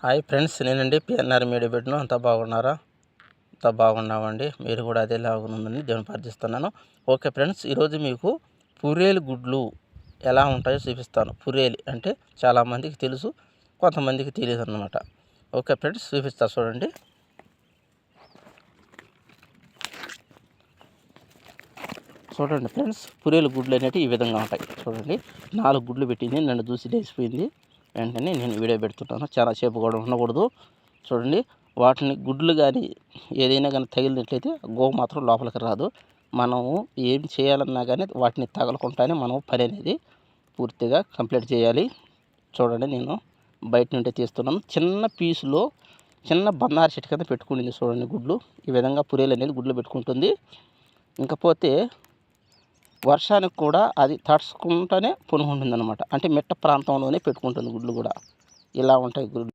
Hi friends, నేనండి PNR media బిడ్డను. అంతా బాగున్నారా? అంతా బాగున్నామండి. మీరు కూడా అదేలాగుందని దేవుని ప్రార్థిస్తున్నాను. ఓకే ఫ్రెండ్స్, ఈరోజు మీకు పురేలు గుడ్లు ఎలా ఉంటాయో చూపిస్తాను. పురేలు అంటే చాలామందికి తెలుసు, కొంతమందికి తెలియదు అన్నమాట. ఓకే ఫ్రెండ్స్, చూపిస్తా చూడండి. చూడండి ఫ్రెండ్స్, పురేలు గుడ్లు అనేవి ఈ విధంగా ఉంటాయి. చూడండి, 4 గుడ్లు పెట్టింది, నన్ను చూసి లేచిపోయింది. వెంటనే నేను వీడియో పెడుతున్నాను. చాలా సేపు కూడా ఉండకూడదు. చూడండి, వాటిని గుడ్లు కానీ ఏదైనా కానీ తగిలినట్లయితే గోవు మాత్రం లోపలికి రాదు. మనము ఏం చేయాలన్నా కానీ వాటిని తగలకుండానే మనం పని అనేది పూర్తిగా కంప్లీట్ చేయాలి. చూడండి, నేను బయట నుండి తీస్తున్నాను. చిన్న పీసులో చిన్న బంగారు చెట్టు కింద పెట్టుకునింది. చూడండి, గుడ్లు ఈ విధంగా పురేలు అనేది గుడ్లు పెట్టుకుంటుంది. ఇంకపోతే వర్షానికి కూడా అది తడుచుకుంటూనే పునుగుంటుంది అనమాట. అంటే మిట్ట ప్రాంతంలోనే పెట్టుకుంటుంది గుడ్లు కూడా. ఇలా ఉంటాయి గుడ్లు.